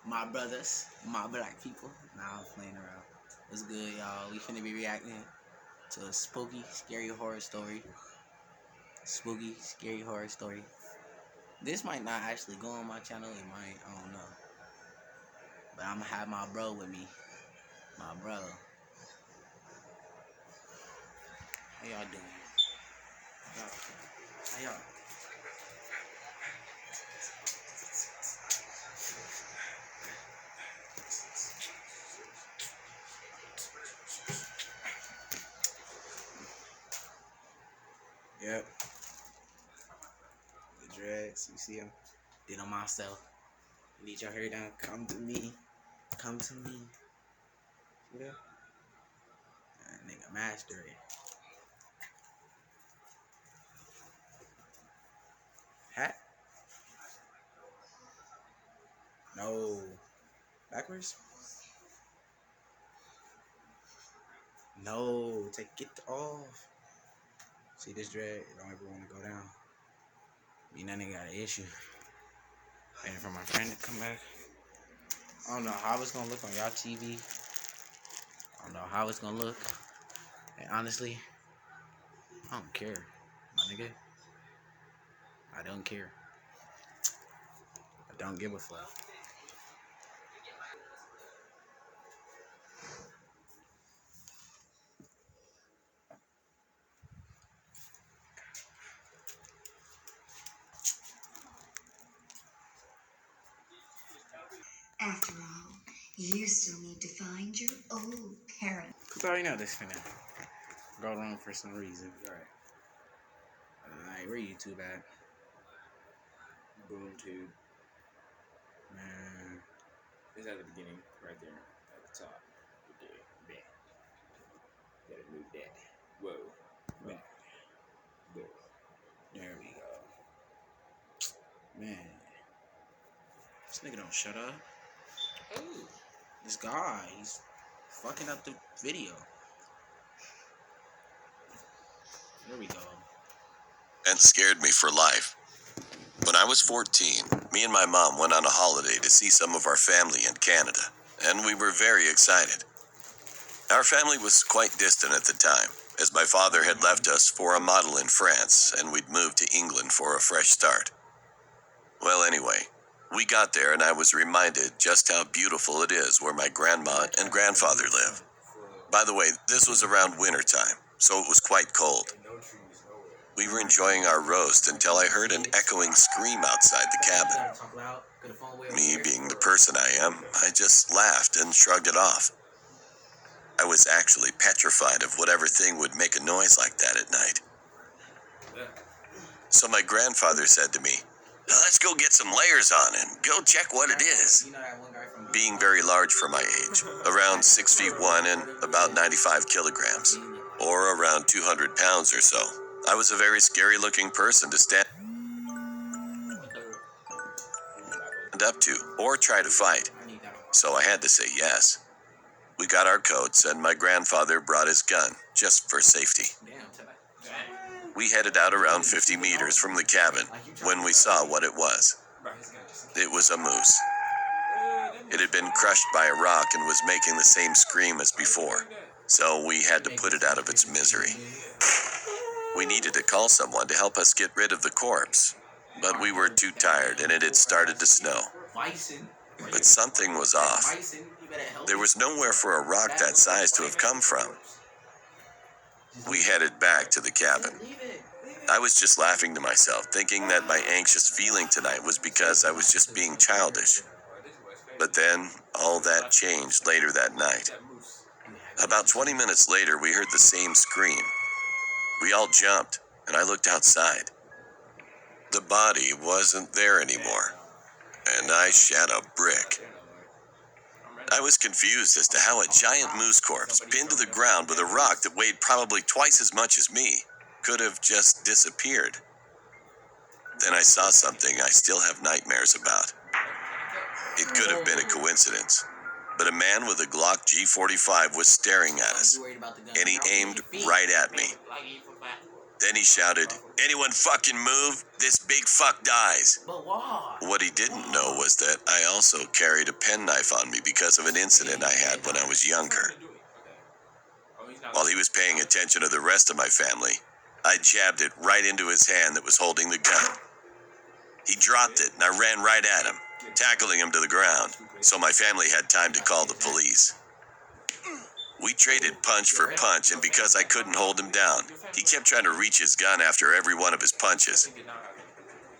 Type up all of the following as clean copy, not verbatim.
my brothers, my black people. Nah, I'm playing around. What's good, y'all? We finna be reacting to a spooky, scary horror story. Spooky, scary horror story. This might not actually go on my channel. It might. I don't know. But I'm gonna have my bro with me. My bro. How y'all doing? How y'all? Yep. The dreads, you see them? Did on myself. Need your hair down. Come to me. Come to me. See that? That nigga master it. Hat? No. Backwards? No. Get off. See this dread? It don't ever want to go down. Me and that nigga got an issue. Waiting for my friend to come back. I don't know how it's gonna look on y'all TV. I don't know how it's gonna look. And honestly, I don't care, my nigga. I don't care. I don't give a fuck. After all, you still need to find your old parents. Cause I already know this finna go wrong for some reason. Alright. Where YouTube at? Boom tube. Man. It's at the beginning, right there, at the top. Okay, bam. Gotta move that. Whoa. Bam. Boom. There we go. Man. This nigga don't shut up. Ooh. This guy, he's fucking up the video. There we go. And scared me for life. When I was 14, me and my mom went on a holiday to see some of our family in Canada, and we were very excited. Our family was quite distant at the time, as my father had left us for a model in France, and we'd moved to England for a fresh start. Well, anyway, we got there and I was reminded just how beautiful it is where my grandma and grandfather live. By the way, this was around winter time, so it was quite cold. We were enjoying our roast until I heard an echoing scream outside the cabin. Me being the person I am, I just laughed and shrugged it off. I was actually petrified of whatever thing would make a noise like that at night. So my grandfather said to me, "Let's go get some layers on and go check what it is." Being very large for my age, around 6'1" and about 95 kilograms, or around 200 pounds or so, I was a very scary looking person to stand up to or try to fight, so I had to say yes. We got our coats and my grandfather brought his gun, just for safety. We headed out around 50 meters from the cabin when we saw what it was. It was a moose. It had been crushed by a rock and was making the same scream as before, so we had to put it out of its misery. We needed to call someone to help us get rid of the corpse, but we were too tired and it had started to snow. But something was off. There was nowhere for a rock that size to have come from. We headed back to the cabin. I was just laughing to myself, thinking that my anxious feeling tonight was because I was just being childish. But then, all that changed later that night. About 20 minutes later, we heard the same scream. We all jumped, and I looked outside. The body wasn't there anymore, and I shat a brick. I was confused as to how a giant moose corpse, pinned to the ground with a rock that weighed probably twice as much as me, could have just disappeared. Then I saw something I still have nightmares about. It could have been a coincidence, but a man with a Glock G45 was staring at us, and he aimed right at me. Then he shouted, "Anyone fucking move? This big fuck dies." But why? What he didn't know was that I also carried a penknife on me because of an incident I had when I was younger. While he was paying attention to the rest of my family, I jabbed it right into his hand that was holding the gun. He dropped it and I ran right at him, tackling him to the ground, so my family had time to call the police. We traded punch for punch, and because I couldn't hold him down, he kept trying to reach his gun after every one of his punches.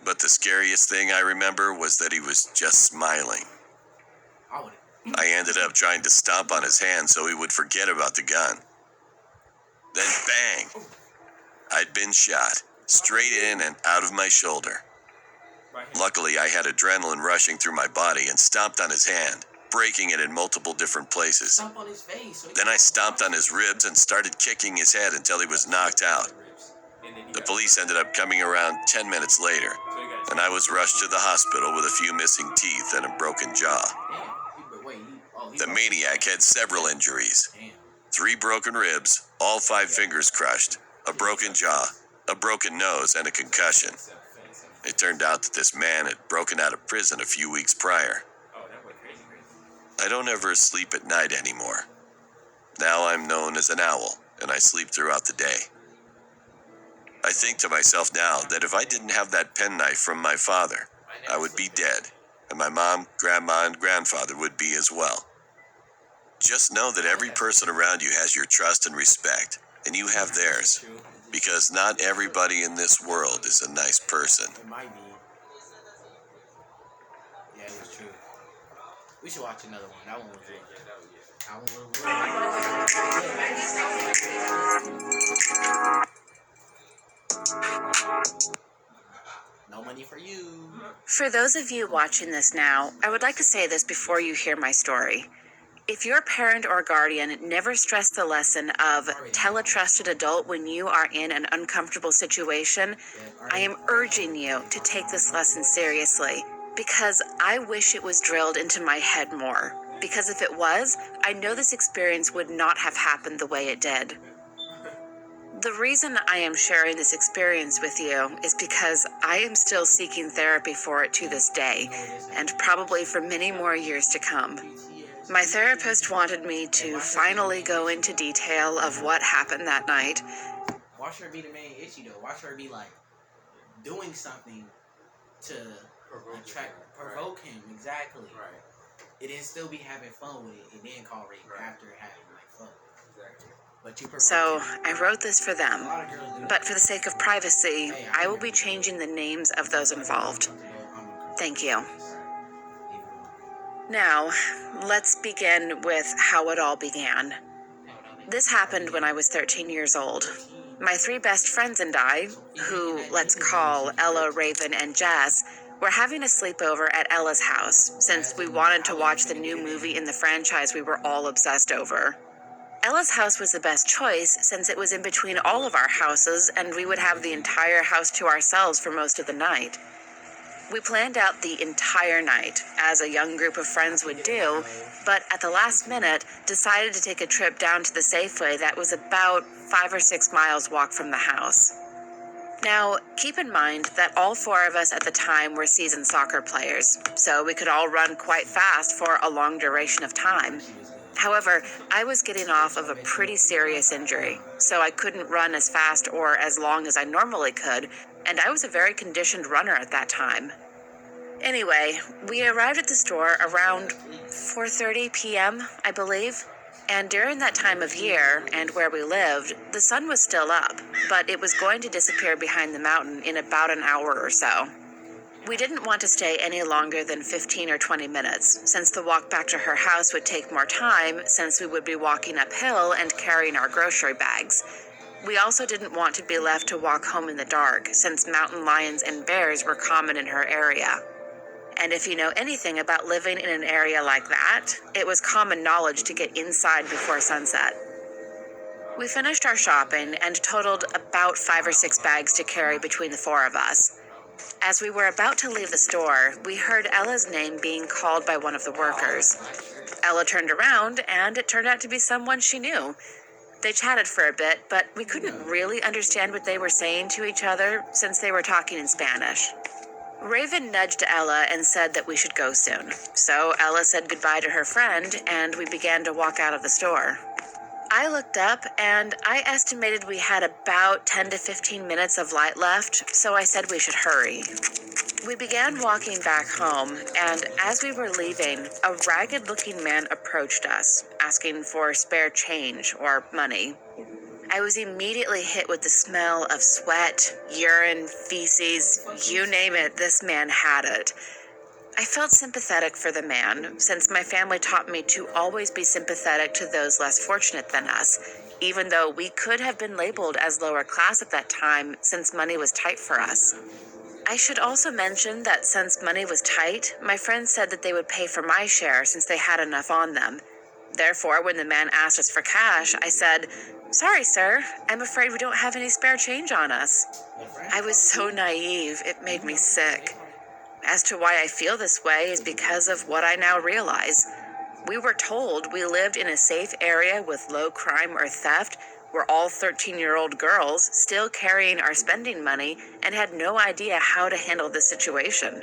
But the scariest thing I remember was that he was just smiling. I ended up trying to stomp on his hand so he would forget about the gun. Then bang! I'd been shot, straight in and out of my shoulder. Luckily, I had adrenaline rushing through my body and stomped on his hand, breaking it in multiple different places. Then I stomped on his ribs and started kicking his head until he was knocked out. The police ended up coming around 10 minutes later, and I was rushed to the hospital with a few missing teeth and a broken jaw. The maniac had several injuries: 3 broken ribs, all 5 fingers crushed, a broken jaw, a broken nose, and a concussion. It turned out that this man had broken out of prison a few weeks prior. I don't ever sleep at night anymore. Now I'm known as an owl, and I sleep throughout the day. I think to myself now that if I didn't have that penknife from my father, I would be dead, and my mom, grandma, and grandfather would be as well. Just know that every person around you has your trust and respect, and you have theirs, because not everybody in this world is a nice person. It might be. Yeah, it was true. We should watch another one. That one was good. That one was good. No money for you. For those of you watching this now, I would like to say this before you hear my story. If your parent or guardian never stressed the lesson of tell a trusted adult when you are in an uncomfortable situation, I am urging you to take this lesson seriously, because I wish it was drilled into my head more. Because if it was, I know this experience would not have happened the way it did. The reason I am sharing this experience with you is because I am still seeking therapy for it to this day, and probably for many more years to come. My therapist wanted me to finally go into detail of what happened that night. Watch her be the main issue, though. Watch her be, like, doing something to provoke him. Exactly. Right. It didn't still be having fun with it, and then call rape after having, like, fun. Exactly. But you So I wrote this for a them. lot of girls do that. But for the sake of privacy, I will be changing the names of those involved. Thank you. Now, let's begin with how it all began. This happened when I was 13 years old. My 3 best friends and I, who let's call Ella, Raven, and Jess, were having a sleepover at Ella's house since we wanted to watch the new movie in the franchise we were all obsessed over. Ella's house was the best choice since it was in between all of our houses and we would have the entire house to ourselves for most of the night. We planned out the entire night, as a young group of friends would do, but at the last minute decided to take a trip down to the Safeway that was about 5 or 6 miles walk from the house. Now, keep in mind that all 4 of us at the time were seasoned soccer players, so we could all run quite fast for a long duration of time. However, I was getting off of a pretty serious injury, so I couldn't run as fast or as long as I normally could, and I was a very conditioned runner at that time. Anyway, we arrived at the store around 4:30 p.m., I believe, and during that time of year, and where we lived, the sun was still up, but it was going to disappear behind the mountain in about an hour or so. We didn't want to stay any longer than 15 or 20 minutes, since the walk back to her house would take more time, since we would be walking uphill and carrying our grocery bags. We also didn't want to be left to walk home in the dark, since mountain lions and bears were common in her area. And if you know anything about living in an area like that, it was common knowledge to get inside before sunset. We finished our shopping and totaled about 5 or 6 bags to carry between the 4 of us. As we were about to leave the store, we heard Ella's name being called by one of the workers. Ella turned around, and it turned out to be someone she knew. They chatted for a bit, but we couldn't really understand what they were saying to each other since they were talking in Spanish. Raven nudged Ella and said that we should go soon. So Ella said goodbye to her friend, and we began to walk out of the store. I looked up, and I estimated we had about 10 to 15 minutes of light left, so I said we should hurry. We began walking back home, and as we were leaving, a ragged-looking man approached us, asking for spare change or money. I was immediately hit with the smell of sweat, urine, feces, you name it, this man had it. I felt sympathetic for the man, since my family taught me to always be sympathetic to those less fortunate than us, even though we could have been labeled as lower class at that time since money was tight for us. I should also mention that since money was tight, my friends said that they would pay for my share since they had enough on them. Therefore, when the man asked us for cash, I said, "Sorry, sir, I'm afraid we don't have any spare change on us." I was so naive, it made me sick. As to why I feel this way is because of what I now realize. We were told we lived in a safe area with low crime or theft. We're all 13-year-old girls, still carrying our spending money, and had no idea how to handle the situation.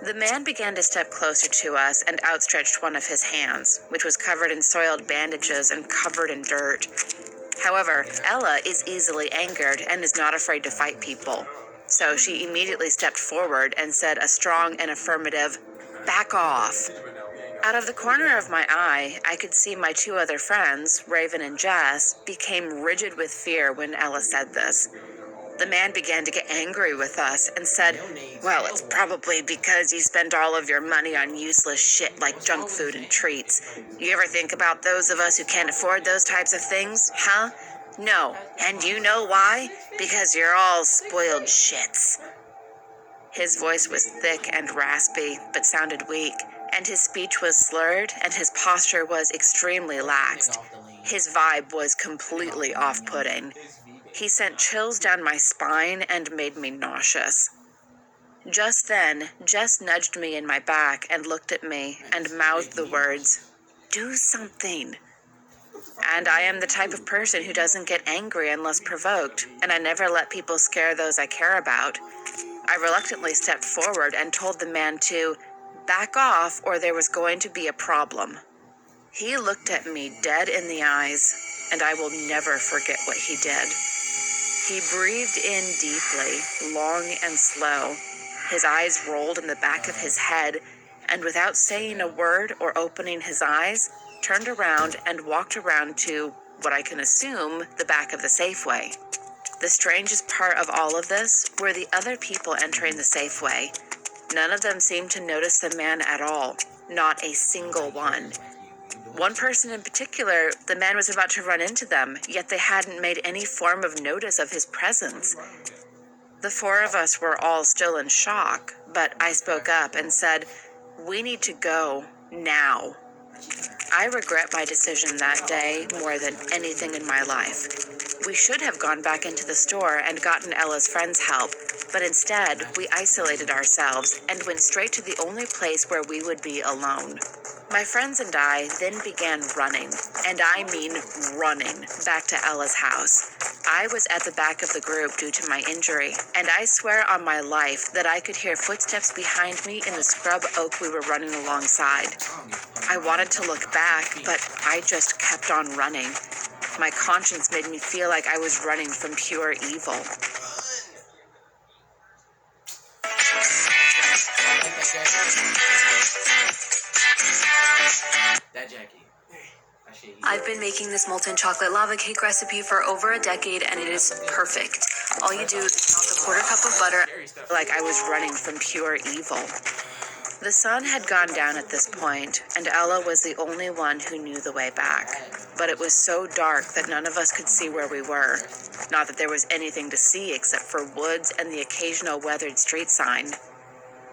The man began to step closer to us and outstretched one of his hands, which was covered in soiled bandages and covered in dirt. However, Ella is easily angered and is not afraid to fight people. So she immediately stepped forward and said a strong and affirmative, "Back off." Out of the corner of my eye, I could see my two other friends, Raven and Jess, became rigid with fear when Ella said this. The man began to get angry with us and said, "Well, it's probably because you spend all of your money on useless shit like junk food and treats. You ever think about those of us who can't afford those types of things, huh? No. And you know why? Because you're all spoiled shits." His voice was thick and raspy, but sounded weak, and his speech was slurred, and his posture was extremely laxed. His vibe was completely off-putting. He sent chills down my spine and made me nauseous. Just then, Jess nudged me in my back and looked at me and mouthed the words, "Do something." And I am the type of person who doesn't get angry unless provoked, and I never let people scare those I care about. I reluctantly stepped forward and told the man to back off or there was going to be a problem. He looked at me dead in the eyes, and I will never forget what he did. He breathed in deeply, long and slow. His eyes rolled in the back of his head, and without saying a word or opening his eyes, turned around and walked around to what I can assume the back of the Safeway. The strangest part of all of this were the other people entering the Safeway. None of them seemed to notice the man at all, not a single one. One person in particular, the man was about to run into them, yet they hadn't made any form of notice of his presence. The four of us were all still in shock, but I spoke up and said, "We need to go, now." I regret my decision that day more than anything in my life. We should have gone back into the store and gotten Ella's friends' help, but instead, we isolated ourselves and went straight to the only place where we would be alone. My friends and I then began running, and I mean running, back to Ella's house. I was at the back of the group due to my injury, and I swear on my life that I could hear footsteps behind me in the scrub oak we were running alongside. I wanted to look back, but I just kept on running. My conscience made me feel like I was running from pure evil. That Jackie. I've been making this molten chocolate lava cake recipe for over a decade, and it is perfect. All you do is melt a quarter cup of butter. Like I was running from pure evil. The sun had gone down at this point, and Ella was the only one who knew the way back. But it was so dark that none of us could see where we were. Not that there was anything to see except for woods and the occasional weathered street sign.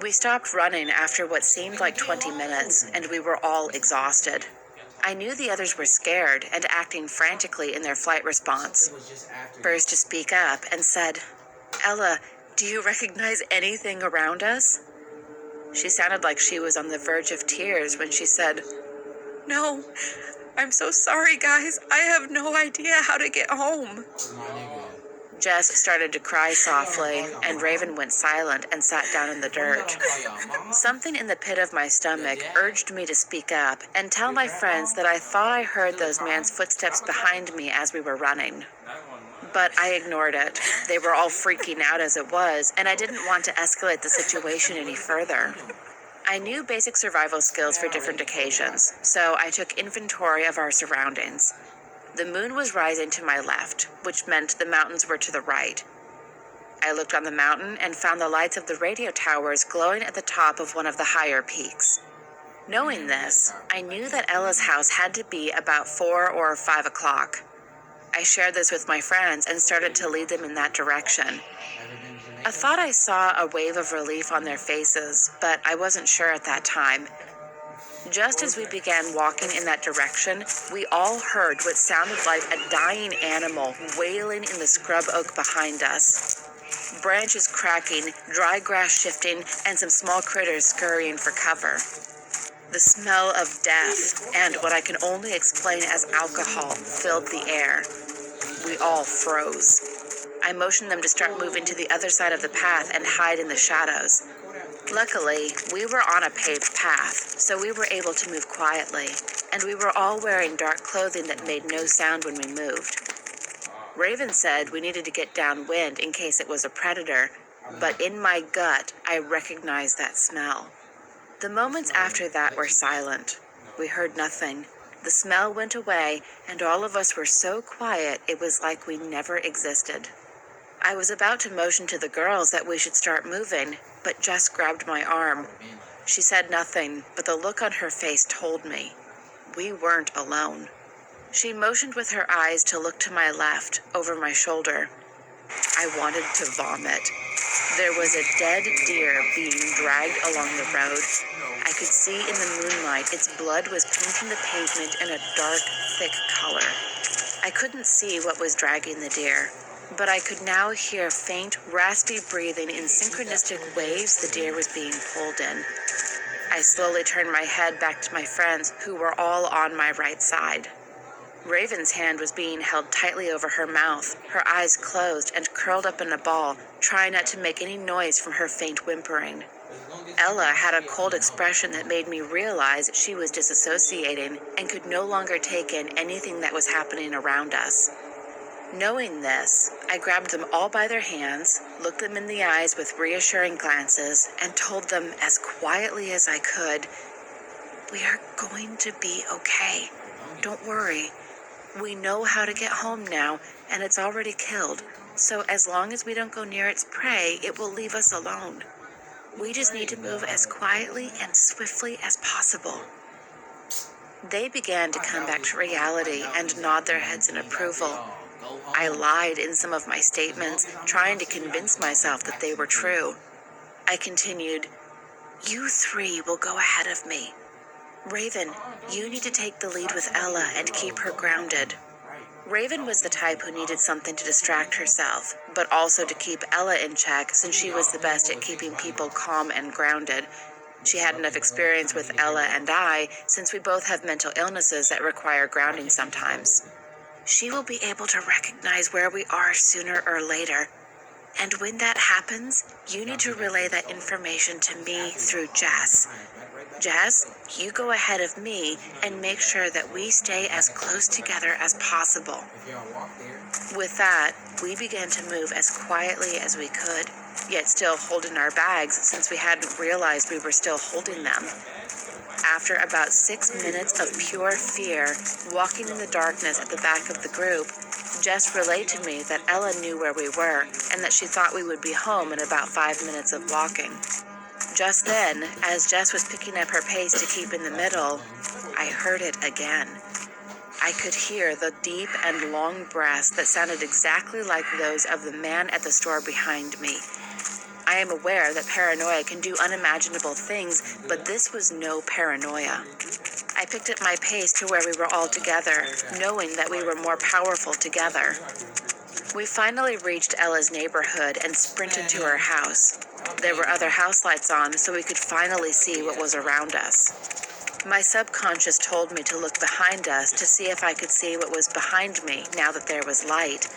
We stopped running after what seemed like 20 minutes, and we were all exhausted. I knew the others were scared and acting frantically in their flight response. Burst to speak up and said, "Ella, do you recognize anything around us?" She sounded like she was on the verge of tears when she said, "No, I'm so sorry, guys. I have no idea how to get home. Jess started to cry softly, and Raven went silent and sat down in the dirt. Something in the pit of my stomach urged me to speak up and tell my friends that I thought I heard those man's footsteps behind me as we were running. But I ignored it. They were all freaking out as it was, and I didn't want to escalate the situation any further. I knew basic survival skills for different occasions, so I took inventory of our surroundings. The moon was rising to my left, which meant the mountains were to the right. I looked on the mountain and found the lights of the radio towers glowing at the top of one of the higher peaks. Knowing this, I knew that Ella's house had to be about 4 or 5 o'clock. I shared this with my friends and started to lead them in that direction. I thought I saw a wave of relief on their faces, but I wasn't sure at that time. Just as we began walking in that direction, we all heard what sounded like a dying animal wailing in the scrub oak behind us. Branches cracking, dry grass shifting, and some small critters scurrying for cover. The smell of death and what I can only explain as alcohol filled the air. We all froze. I motioned them to start moving to the other side of the path and hide in the shadows. Luckily, we were on a paved path, so we were able to move quietly, and we were all wearing dark clothing that made no sound when we moved. Raven said we needed to get downwind in case it was a predator, but in my gut, I recognized that smell. The moments after that were silent. We heard nothing. The smell went away, and all of us were so quiet it was like we never existed. I was about to motion to the girls that we should start moving, but Jess grabbed my arm. She said nothing, but the look on her face told me. We weren't alone. She motioned with her eyes to look to my left, over my shoulder. I wanted to vomit. There was a dead deer being dragged along the road. I could see in the moonlight its blood was painting the pavement in a dark, thick color. I couldn't see what was dragging the deer, but I could now hear faint, raspy breathing in synchronistic waves the deer was being pulled in. I slowly turned my head back to my friends, who were all on my right side. Raven's hand was being held tightly over her mouth, her eyes closed and curled up in a ball, trying not to make any noise from her faint whimpering. Ella had a cold expression that made me realize she was disassociating and could no longer take in anything that was happening around us. Knowing this, I grabbed them all by their hands, looked them in the eyes with reassuring glances, and told them as quietly as I could, "We are going to be okay. Don't worry. We know how to get home now, and it's already killed, so as long as we don't go near its prey, it will leave us alone. We just need to move as quietly and swiftly as possible." They began to come back to reality and nod their heads in approval. I lied in some of my statements, trying to convince myself that they were true. I continued, "You 3 will go ahead of me. Raven, you need to take the lead with Ella and keep her grounded." Raven was the type who needed something to distract herself, but also to keep Ella in check since she was the best at keeping people calm and grounded. She had enough experience with Ella and I, since we both have mental illnesses that require grounding sometimes. She will be able to recognize where we are sooner or later. And when that happens, you need to relay that information to me through Jess. Jess, you go ahead of me and make sure that we stay as close together as possible. With that, we began to move as quietly as we could, yet still holding our bags since we hadn't realized we were still holding them. After about 6 minutes of pure fear, walking in the darkness at the back of the group, Jess relayed to me that Ella knew where we were and that she thought we would be home in about 5 minutes of walking. Just then, as Jess was picking up her pace to keep in the middle, I heard it again. I could hear the deep and long breaths that sounded exactly like those of the man at the store behind me. I am aware that paranoia can do unimaginable things, but this was no paranoia. I picked up my pace to where we were all together, knowing that we were more powerful together. We finally reached Ella's neighborhood and sprinted to her house. There were other house lights on, so we could finally see what was around us. My subconscious told me to look behind us to see if I could see what was behind me now that there was light.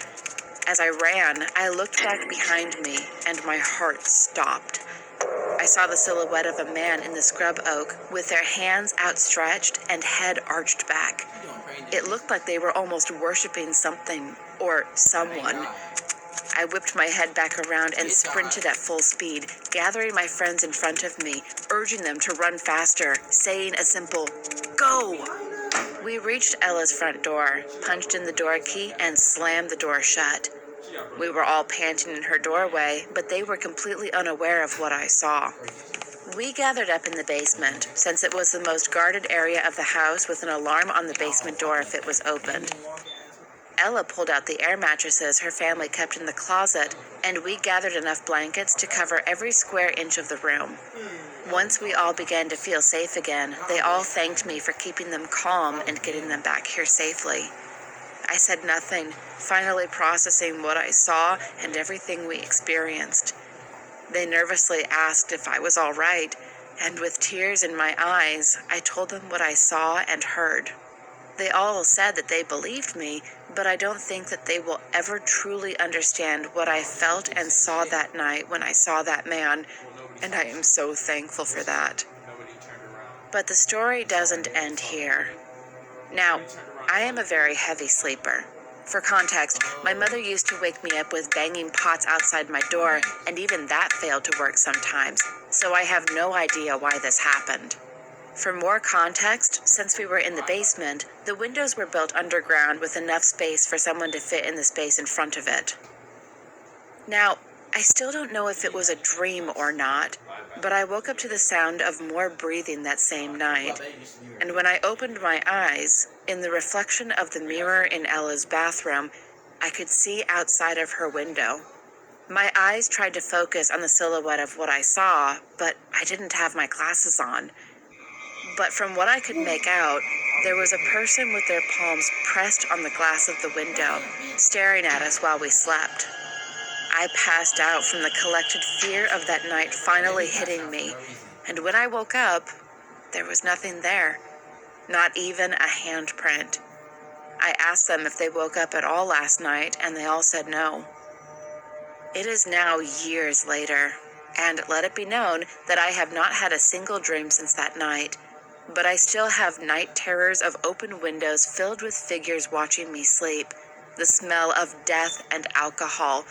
As I ran, I looked back behind me and my heart stopped. I saw the silhouette of a man in the scrub oak with their hands outstretched and head arched back. It looked like they were almost worshiping something or someone. I whipped my head back around and sprinted at full speed, gathering my friends in front of me, urging them to run faster, saying a simple, "Go!" We reached Ella's front door, punched in the door key, and slammed the door shut. We were all panting in her doorway, but they were completely unaware of what I saw. We gathered up in the basement, since it was the most guarded area of the house with an alarm on the basement door if it was opened. Ella pulled out the air mattresses her family kept in the closet, and we gathered enough blankets to cover every square inch of the room. Once we all began to feel safe again, they all thanked me for keeping them calm and getting them back here safely. I said nothing, finally processing what I saw and everything we experienced. They nervously asked if I was all right, and with tears in my eyes, I told them what I saw and heard. They all said that they believed me, but I don't think that they will ever truly understand what I felt and saw that night when I saw that man, and I am so thankful for that. But the story doesn't end here. Now, I am a very heavy sleeper. For context, my mother used to wake me up with banging pots outside my door, and even that failed to work sometimes, so I have no idea why this happened. For more context, since we were in the basement, the windows were built underground with enough space for someone to fit in the space in front of it. Now, I still don't know if it was a dream or not, but I woke up to the sound of more breathing that same night, and when I opened my eyes, in the reflection of the mirror in Ella's bathroom, I could see outside of her window. My eyes tried to focus on the silhouette of what I saw, but I didn't have my glasses on. But from what I could make out, there was a person with their palms pressed on the glass of the window, staring at us while we slept. I passed out from the collected fear of that night finally hitting me, and when I woke up, there was nothing there, not even a handprint. I asked them if they woke up at all last night, and they all said no. It is now years later, and let it be known that I have not had a single dream since that night. But I still have night terrors of open windows filled with figures watching me sleep, the smell of death and alcohol,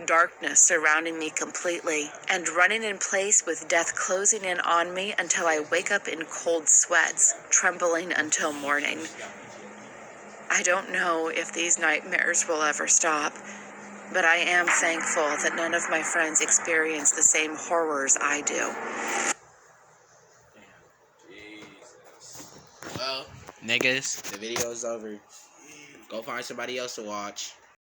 darkness surrounding me completely, and running in place with death closing in on me until I wake up in cold sweats, trembling until morning. I don't know if these nightmares will ever stop, but I am thankful that none of my friends experience the same horrors I do. Well, niggas, the video's over. Go find somebody else to watch.